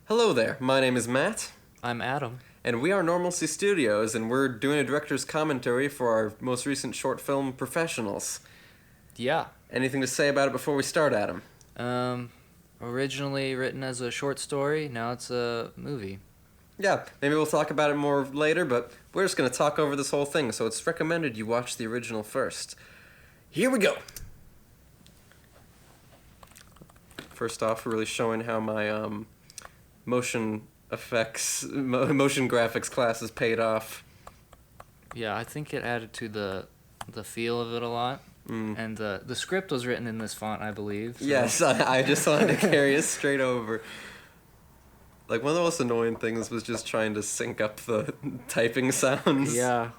Hello there, my name is Matt, I'm Adam. and we are Normalcy Studios, and we're doing a director's commentary for our most recent short film, Professionals. Yeah. Anything to say about it before we start, Adam? Originally written as a short story, now it's a movie. Yeah, maybe we'll talk about it more later, but we're just going to talk over this whole thing, so it's recommended you watch the original first. Here we go! First off, we're really showing how my motion graphics class has paid off. Yeah, I think it added to the feel of it a lot. And the script was written in this font, I believe. So. Yes, I just wanted to carry us straight over. Like, one of the most annoying things was just trying to sync up the typing sounds. Yeah.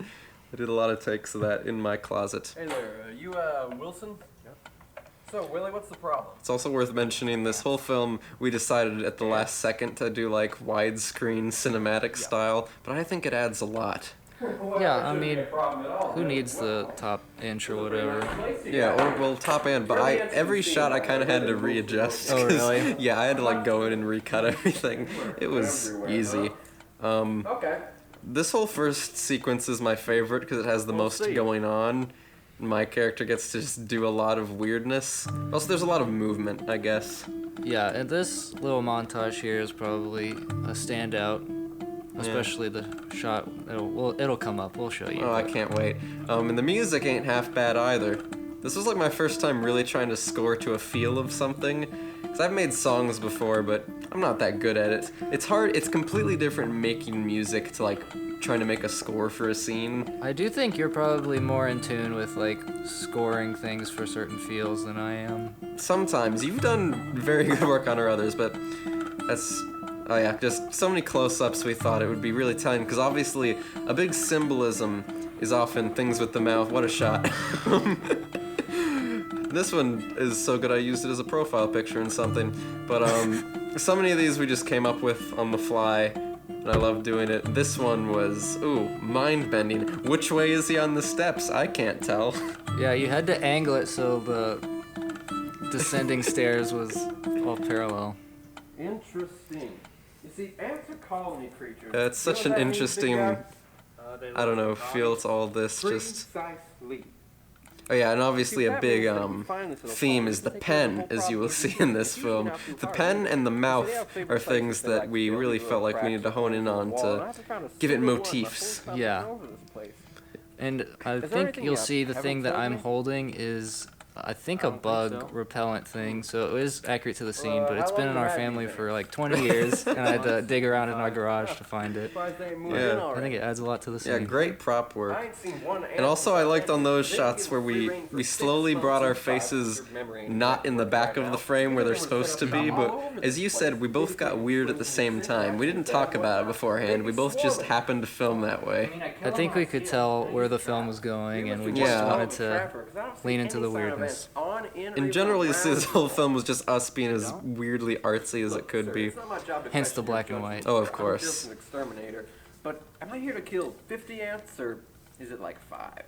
I did a lot of takes of that in my closet. Hey there, you Wilson? Yeah. So, Willie, what's the problem? It's also worth mentioning this whole film, we decided at the last second to do, like, widescreen cinematic style, but I think it adds a lot. Well, Yeah, that I shouldn't be mean, a problem at all, who right? needs the top inch or whatever? Yeah, well, top end, but every shot I kind of had to readjust. Oh, 'cause, really? Yeah, I had to, like, go in and recut everything. It was easy. Okay. This whole first sequence is my favorite because it has the most going on. My character gets to just do a lot of weirdness. Also, there's a lot of movement, I guess. Yeah, and this little montage here is probably a standout, especially the shot. It'll come up. We'll show you. Oh, I can't wait. And the music ain't half bad either. This was like my first time really trying to score to a feel of something. Because I've made songs before, but I'm not that good at it. It's hard, it's completely different making music to like trying to make a score for a scene. I do think you're probably more in tune with like scoring things for certain feels than I am. Sometimes. You've done very good work on our others, but that's... Oh yeah, just so many close-ups we thought it would be really telling, because obviously a big symbolism is often things with the mouth. What a shot. This one is so good I used it as a profile picture in something. But so many of these we just came up with on the fly, and I love doing it. This one was, mind-bending. Which way is he on the steps? I can't tell. Yeah, you had to angle it so the descending stairs was all parallel. Interesting. You see, ants are colony creatures. It's such an interesting, I don't know, feel to all this. Just... Precisely. Oh yeah, and obviously a big theme is the pen, as you will see in this film. The pen and the mouth are things that we really felt like we needed to hone in on to give it motifs. Yeah. And I think you'll see the thing that I'm holding is, I think, a bug repellent thing, so it is accurate to the scene, but it's been in our family for like 20 years, and I had to dig around in our garage to find it. Yeah. I think it adds a lot to the scene. Yeah, great prop work. And also I liked on those shots where we slowly brought our faces not in the back of the frame where they're supposed to be, but as you said, we both got weird at the same time. We didn't talk about it beforehand, we both just happened to film that way. I think we could tell where the film was going, and we just wanted to lean into the weirdness. And generally this whole film was just us being as weirdly artsy as it could be. Hence the black and white. Oh, of I'm course. just an exterminator. But am I here to kill 50 ants, or is it like 5?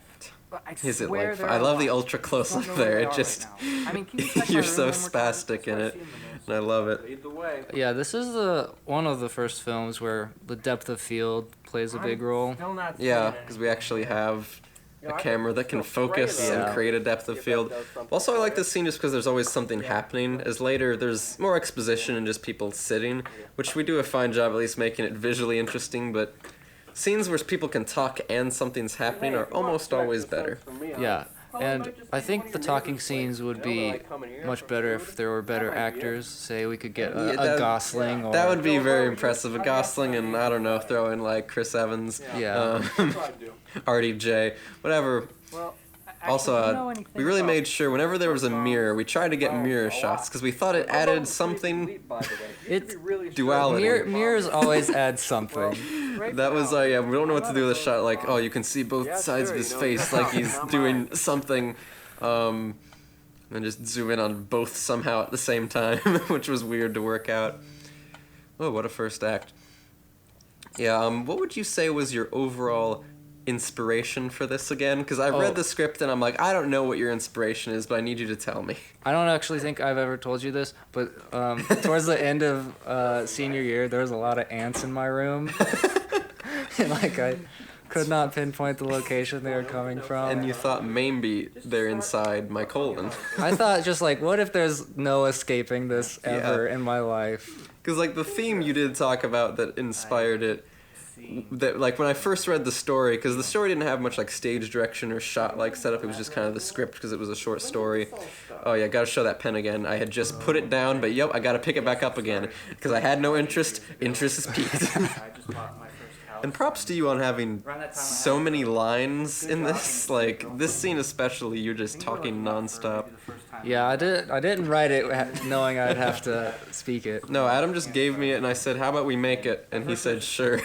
Is it like... I love the ultra close-up there, it just... You're so spastic in it, and I love it. Lead the way. Yeah, this is one of the first films where the depth of field plays a big role. Yeah, because we actually have a camera that can focus and create a depth of field. Also, I like this scene just because there's always something happening, as later there's more exposition and just people sitting, which we do a fine job at least making it visually interesting, but scenes where people can talk and something's happening are almost always better. Yeah, and I think the talking scenes would be much better if there were better actors. Say we could get a Gosling or... That would be very impressive. A Gosling and, I don't know, throw in like Chris Evans, Yeah. RDJ, whatever. Also, we really made sure whenever there was a mirror, we tried to get mirror shots because we thought it added something. Duality. Mirrors always add something. That was, yeah, we don't know what to do with a shot, like, oh, you can see both sides of his face, like he's doing something, and just zoom in on both somehow at the same time, which was weird to work out. Oh, what a first act. Yeah, what would you say was your overall inspiration for this again? Because I read the script and I'm like, I don't know what your inspiration is, but I need you to tell me. I don't actually think I've ever told you this, but towards the end of senior year, there was a lot of ants in my room. And like I could not pinpoint the location they were coming from. And you thought maybe they're inside my colon. I thought just like, what if there's no escaping this ever in my life? Because like the theme you did talk about that inspired it, that like when I first read the story, because the story didn't have much like stage direction or shot like setup, it was just kind of the script because it was a short story. Oh yeah, gotta show that pen again. I had just put it down, but yep, I gotta pick it back up again because I had no interest. Interest is peaked. And props to you on having so many lines in this. Like this scene especially, you're just talking nonstop. Yeah, I didn't write it knowing I'd have to speak it. No, Adam just gave me it and I said, how about we make it? And he said, sure.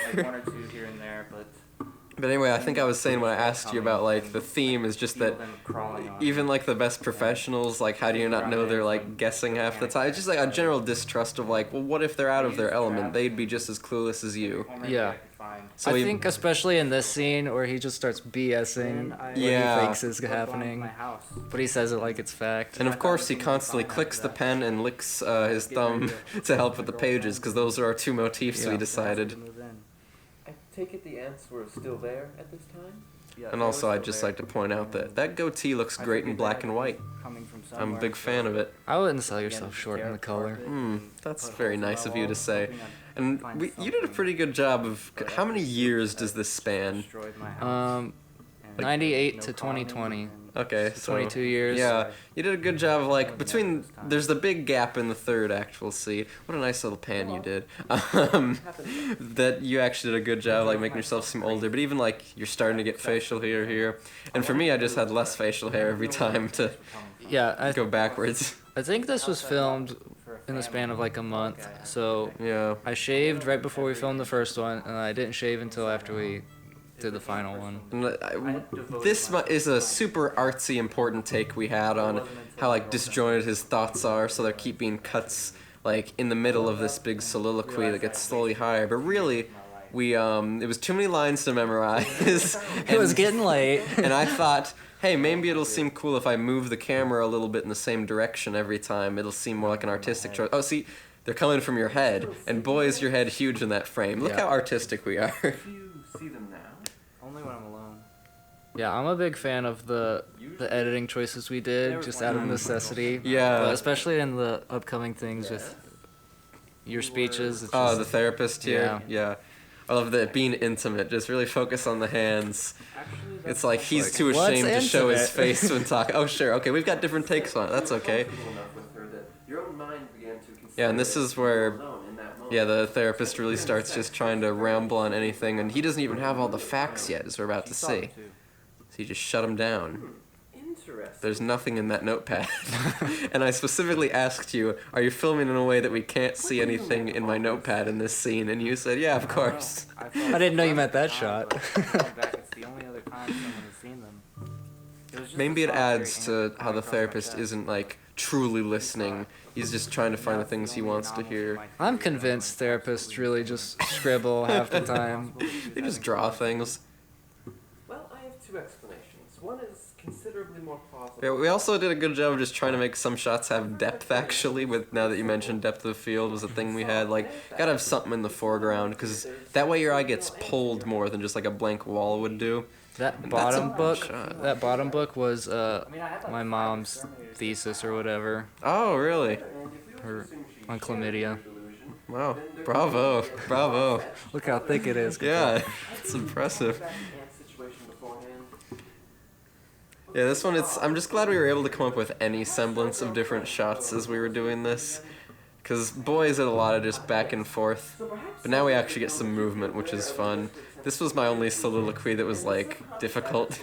But anyway, I think I was saying when I asked you about like the theme is just that even like the best professionals, like how do you not know they're like guessing half the time? It's just like a general distrust of like, well, what if they're out of their element? They'd be just as clueless as you. Yeah. So I think especially in this scene where he just starts BSing what he thinks is happening, but he says it like it's fact. And of course he constantly clicks the pen and licks his thumb to help with the pages, because those are our two motifs we decided. I take it the ants were still there at this time? And also I'd just like to point out that that goatee looks great in black and white. I'm a big fan of it. I wouldn't sell yourself short in the color. That's very nice of you to say. And you did a pretty good job of... How many years does this span? 98 to 2020. Okay, so 22 years. Yeah, you did a good job of like between. There's the big gap in the third act. We'll see. What a nice little pan you did. That you actually did a good job like making yourself seem older. But even like you're starting to get facial hair here. And for me, I just had less facial hair every time to go backwards. I think this was filmed in the span of like a month. So yeah, I shaved right before we filmed the first one, and I didn't shave until after we did the final one. And this is a super artsy important take we had on how like disjointed his thoughts are, so they're keeping cuts like in the middle of this big soliloquy that gets slowly higher, but really we it was too many lines to memorize. It was getting late. And I thought, hey, maybe it'll seem cool if I move the camera a little bit in the same direction every time. It'll seem more like an artistic choice. Oh, see, they're coming from your head, and boy is your head huge in that frame. Look how artistic we are. See them now? Only when I'm alone. Yeah, I'm a big fan of the editing choices we did, just out of necessity. Yeah. But especially in the upcoming things with your speeches. It's Oh, just, the therapist here? Yeah. I love that being intimate. Just really focus on the hands. It's like he's too ashamed to show his face when talking. Oh, sure. Okay, we've got different takes on it. That's okay. Yeah, and this is where, the therapist really starts just trying to ramble on anything, and he doesn't even have all the facts yet, as we're about to see. So you just shut him down. There's nothing in that notepad. And I specifically asked you, are you filming in a way that we can't see anything in my notepad in this scene? And you said, yeah, of course. I didn't know you meant that shot. Maybe it adds to how the therapist isn't, like, truly listening. He's just trying to find the things he wants to hear. I'm convinced therapists really just scribble half the time. They just draw things. Well, I have two explanations. One is considerably more plausible. Yeah, we also did a good job of just trying to make some shots have depth, actually, with now that you mentioned depth of field was a thing we had. Like, gotta have something in the foreground, because that way your eye gets pulled more than just like a blank wall would do. That bottom book was my mom's thesis or whatever. Oh, really? On chlamydia. Wow. Bravo. Bravo. Look how thick it is. Yeah, it's impressive. Yeah, this one, I'm just glad we were able to come up with any semblance of different shots as we were doing this. Because boy, is it a lot of just back and forth. But now we actually get some movement, which is fun. This was my only soliloquy that was, like, difficult.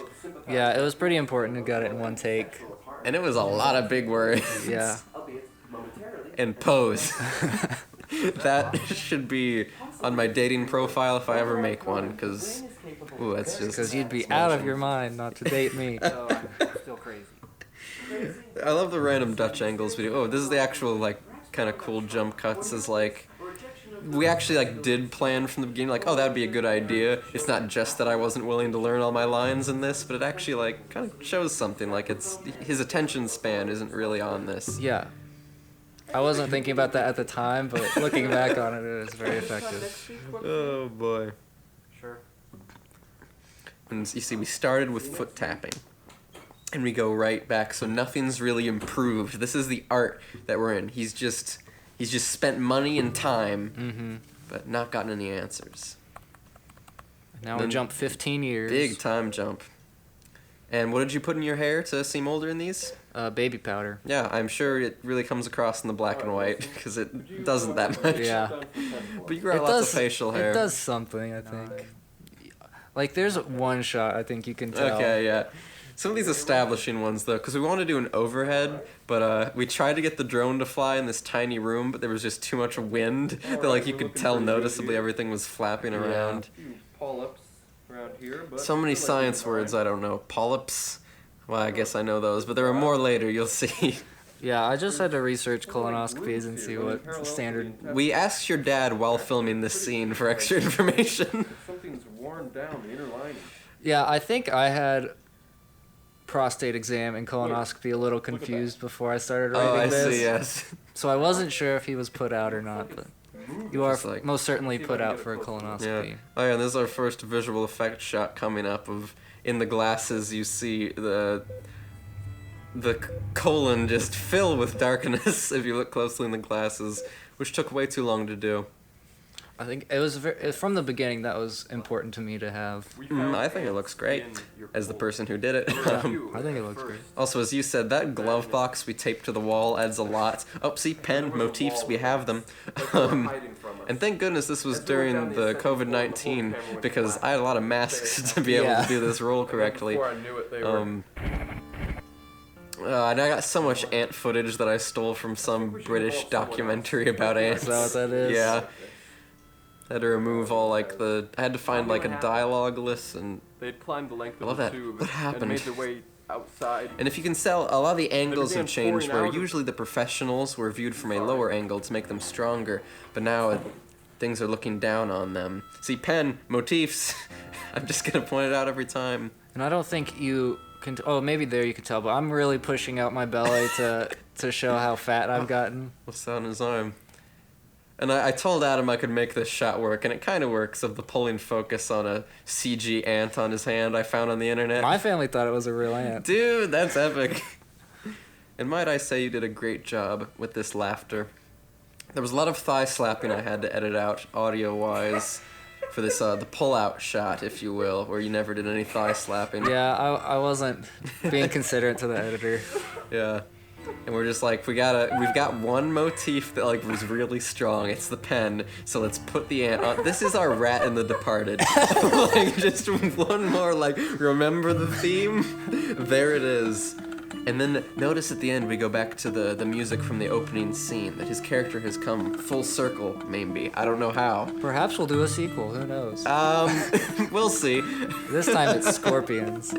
Yeah, it was pretty important to get it in one take. And it was a lot of big words. Yeah. And pose. That should be on my dating profile if I ever make one, because, ooh, that's just... Because you'd be out of your mind not to date me. Still crazy. I love the random Dutch angles we do. Oh, this is the actual, like, kind of cool jump cuts is, like... we actually like did plan from the beginning, like, oh, that'd be a good idea. It's not just that I wasn't willing to learn all my lines in this, but it actually like kind of shows something. Like it's his attention span isn't really on this. Yeah. I wasn't thinking about that at the time, but looking back on it, it was very effective. Oh boy. Sure. And you see, we started with foot tapping. And we go right back, so nothing's really improved. This is the art that we're in. He's just spent money and time, but not gotten any answers. Now we jump 15 years. Big time jump. And what did you put in your hair to seem older in these? Baby powder. Yeah, I'm sure it really comes across in the black and white, because it doesn't that much. Yeah. But you got lots of facial hair. It does something, I think. Like, there's one shot I think you can tell. Okay, yeah. Some of these establishing ones, though, because we want to do an overhead, but we tried to get the drone to fly in this tiny room, but there was just too much wind that, like, you could tell noticeably everything was flapping around. Polyps around here, but So many science words I don't know. Polyps? Well, I guess I know those, but there are more later, you'll see. Yeah, I just had to research colonoscopies and see what standard... We asked your dad while filming this scene for extra information. Something's worn down the inner lining. Yeah, I think I had prostate exam and colonoscopy a little confused before I started writing this. Oh, I see, yes. So I wasn't sure if he was put out or not, but you are Like, most certainly put out for a colonoscopy. Yeah. Oh yeah, and this is our first visual effect shot coming up of in the glasses you see the colon just fill with darkness if you look closely in the glasses, which took way too long to do. I think it was from the beginning that was important to me to have. I think it looks great as the person who did it. I think it looks great. Also, as you said, that glove box we taped to the wall adds a lot. Oh, see, pen motifs, we have them. And thank goodness this was during the COVID-19 because I had a lot of masks to be able to do this role correctly. Before I knew it, they were... And I got so much ant footage that I stole from some British documentary about ants. Is that what that is? Yeah. I had to remove all like I had to find like a dialogue list and They'd climbed the length I love of the that. tube What happened? and made their way outside. And if you can tell, a lot of the angles have began changed pouring where out of- usually the professionals were viewed from a lower angle to make them stronger, but now things are looking down on them. See, pen, motifs, I'm just gonna point it out every time. And I don't think you can... Oh, maybe there you can tell, but I'm really pushing out my belly to show how fat I've gotten. What's that on his arm? And I told Adam I could make this shot work, and it kind of works, of the pulling focus on a CG ant on his hand I found on the internet. My family thought it was a real ant. Dude, that's epic. And might I say you did a great job with this laughter. There was a lot of thigh slapping I had to edit out, audio-wise, for this, the pull-out shot, if you will, where you never did any thigh slapping. Yeah, I wasn't being considerate to the editor. Yeah. And we're just like, we've got one motif that like was really strong. It's the pen. So let's put the ant on. This is our Rat in the Departed. Like just one more like, remember the theme? There it is. And then notice at the end we go back to the music from the opening scene, that his character has come full circle, maybe. I don't know how. Perhaps we'll do a sequel, who knows? We'll see. This time it's scorpions.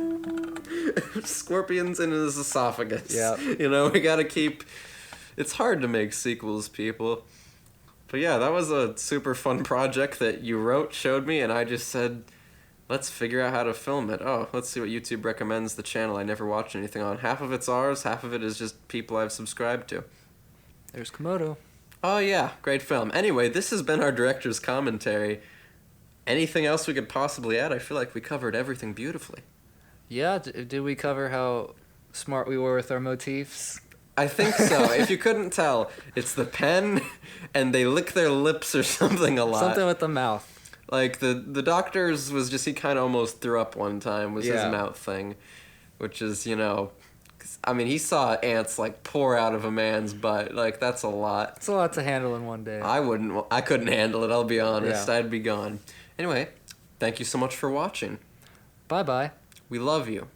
Scorpions in his esophagus. Yeah. You know, we gotta keep... It's hard to make sequels, people. But yeah, that was a super fun project that you wrote, showed me, and I just said, let's figure out how to film it. Oh, let's see what YouTube recommends the channel I never watched anything on. Half of it's ours, half of it is just people I've subscribed to. There's Komodo. Oh yeah, great film. Anyway, this has been our director's commentary. Anything else we could possibly add? I feel like we covered everything beautifully. Yeah, did we cover how smart we were with our motifs? I think so. If you couldn't tell, it's the pen, and they lick their lips or something a lot. Something with the mouth. Like, the doctor's was just, he kind of almost threw up one time, was his mouth thing. Which is, you know, I mean, he saw ants, like, pour out of a man's butt. Like, that's a lot. It's a lot to handle in one day. I couldn't handle it, I'll be honest. Yeah. I'd be gone. Anyway, thank you so much for watching. Bye-bye. We love you.